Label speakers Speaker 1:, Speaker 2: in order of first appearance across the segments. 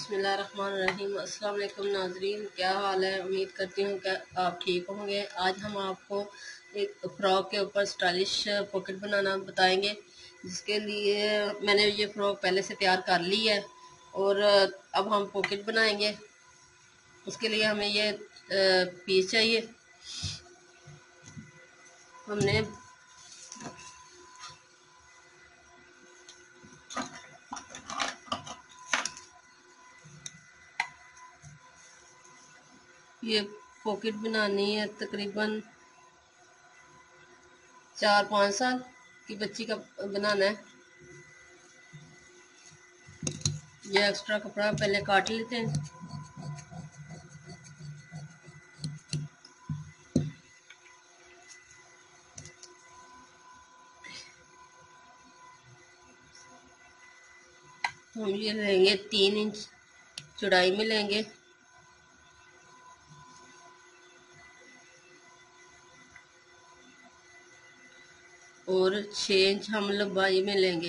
Speaker 1: बिस्मिल्लाहिर्रहमानिर्रहीम। अस्सलाम वालेकुम नाज़रीन, क्या हाल है? उम्मीद करती हूँ कि आप ठीक होंगे। आज हम आपको एक फ़्रॉक के ऊपर स्टाइलिश पॉकेट बनाना बताएंगे, जिसके लिए मैंने ये फ़्रॉक पहले से तैयार कर ली है और अब हम पॉकेट बनाएंगे। उसके लिए हमें ये पीस चाहिए। हमने ये पॉकेट बनानी है तकरीबन 4-5 साल की बच्ची का बनाना है। ये एक्स्ट्रा कपड़ा पहले काट लेते हैं। हम ये लेंगे 3 इंच चौड़ाई में लेंगे और 6 इंच हम लंबाई में लेंगे।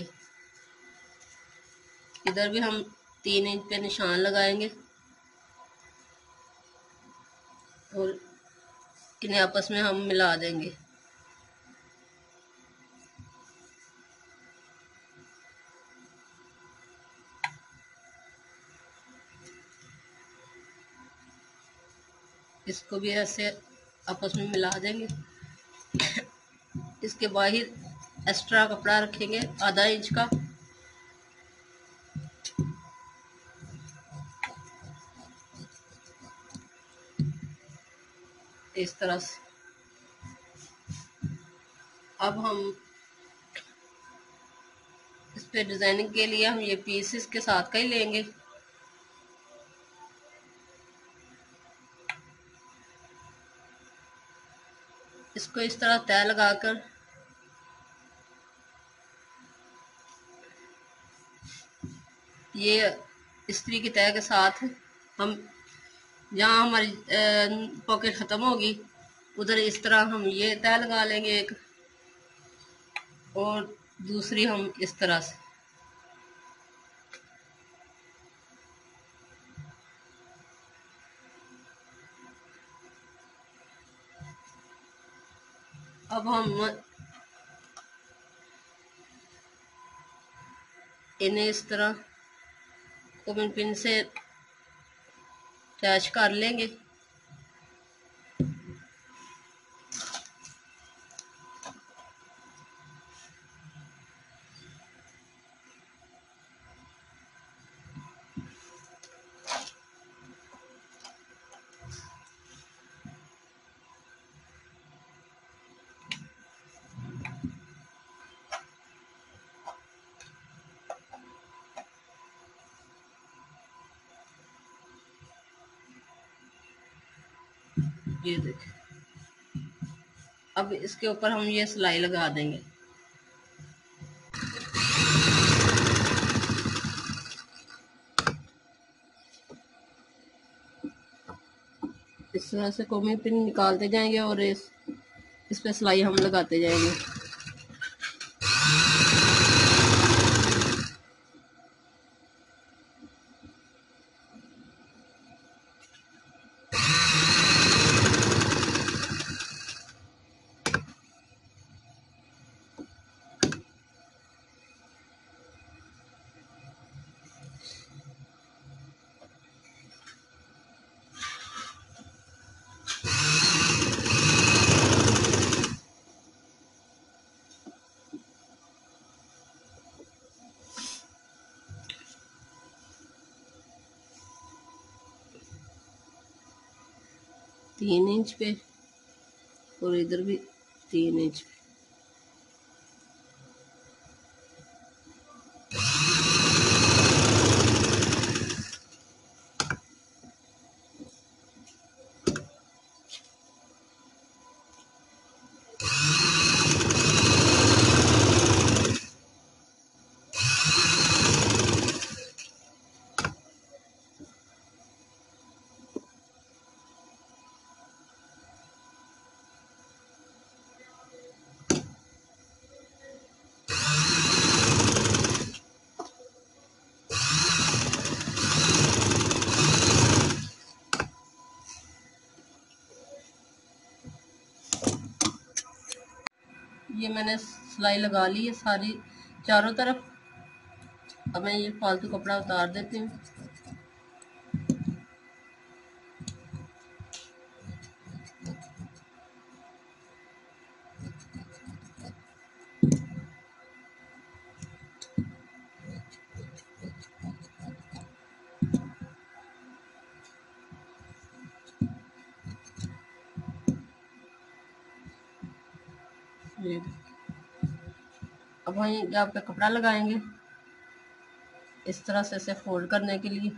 Speaker 1: इधर भी हम 3 इंच पे निशान लगाएंगे और इन्हें आपस में हम मिला देंगे। इसको भी ऐसे आपस में मिला देंगे। इसके बाहर एक्स्ट्रा कपड़ा रखेंगे आधा इंच का। इस तरह से अब हम इस पे डिजाइनिंग के लिए हम ये पीस इसके साथ का ही लेंगे। इसको इस तरह तय लगाकर ये इस्त्री की तय के साथ हम जहाँ हमारी पॉकेट ख़त्म होगी उधर इस तरह हम ये तय लगा लेंगे एक, और दूसरी हम इस तरह से। अब हम इन्हें इस तरह कोबिन पिन से अटैच कर लेंगे। ये देखें, अब इसके ऊपर हम ये सिलाई लगा देंगे। इस तरह से कोबिन पिन निकालते जाएंगे और इस पे सिलाई हम लगाते जाएंगे। तीन इंच पे और इधर भी 3 इंच पे। ये मैंने सिलाई लगा ली है सारी चारों तरफ। अब मैं ये फालतू कपड़ा उतार देती हूँ। ये अब वहीं यहाँ पे कपड़ा लगाएंगे इस तरह से इसे फोल्ड करने के लिए।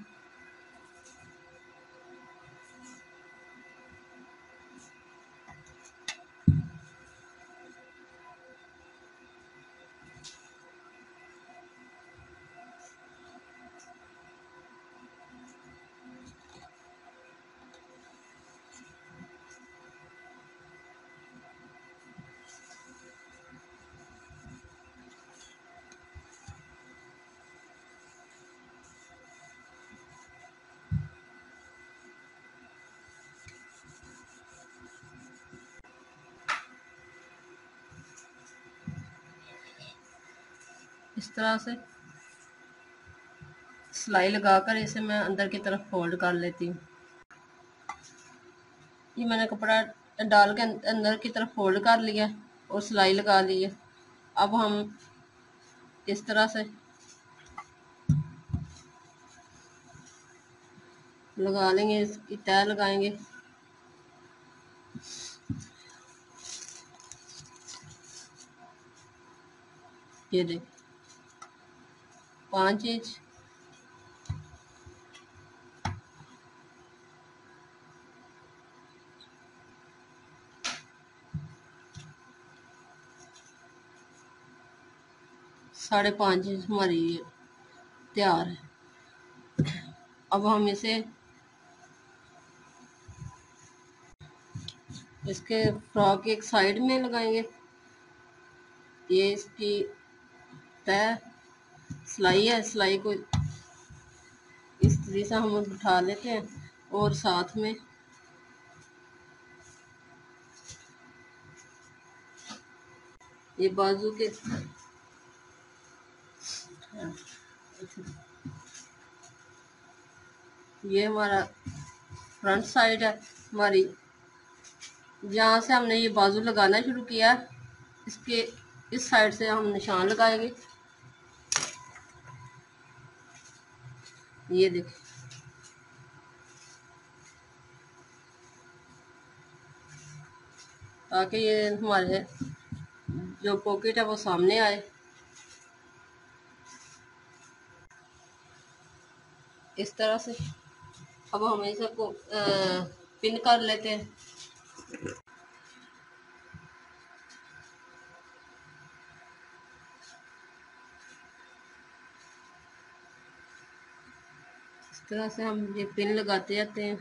Speaker 1: इस तरह से सिलाई लगाकर इसे मैं अंदर की तरफ फोल्ड कर लेती हूँ। ये मैंने कपड़ा डाल के अंदर की तरफ फोल्ड कर लिया और सिलाई लगा ली है। अब हम इस तरह से लगा लेंगे, इसकी तय लगाएंगे। ये देख 5 इंच, साढ़े 5 इंच हमारी ये तैयार है। अब हम इसे इसके फ्रॉक एक साइड में लगाएंगे। ये इसकी तय सिलाई है, सिलाई को इस तरीके से हम बिठा लेते हैं और साथ में ये बाजू के ये हमारा फ्रंट साइड है हमारी। जहाँ से हमने ये बाजू लगाना शुरू किया इसके इस साइड से हम निशान लगाएंगे। ये देखिए ताकि ये हमारे जो पॉकेट है वो सामने आए। इस तरह से अब हम इसे को पिन कर लेते हैं। इस तरह से हम ये पिन लगाते जाते हैं,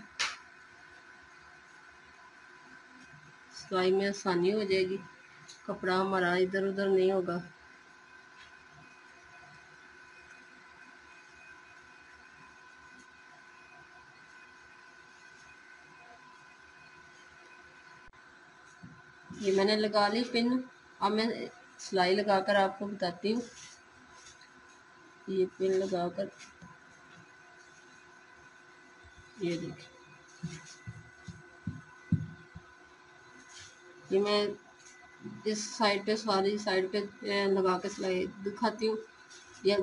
Speaker 1: सिलाई में आसानी हो जाएगी, कपड़ा हमारा इधर उधर नहीं होगा। ये मैंने लगा ली पिन। अब मैं सिलाई लगाकर आपको बताती हूँ। ये पिन लगाकर ये देखिए, ये मैं इस साइड पे सारी साइड पे लगा के सिलाई दिखाती हूँ। ये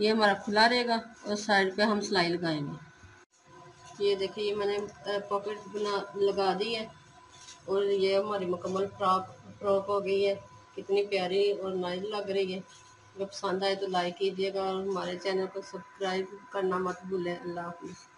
Speaker 1: हमारा खुला रहेगा और साइड पे हम सिलाई लगाएंगे। ये देखिए ये मैंने पॉकेट बना लगा दी है और ये हमारी मुकम्मल फ्रॉक हो गई है। कितनी प्यारी और नाइस लग रही है। अगर पसंद आए तो लाइक कीजिएगा और हमारे चैनल को सब्सक्राइब करना मत भूलें। अल्लाह हाफिज़।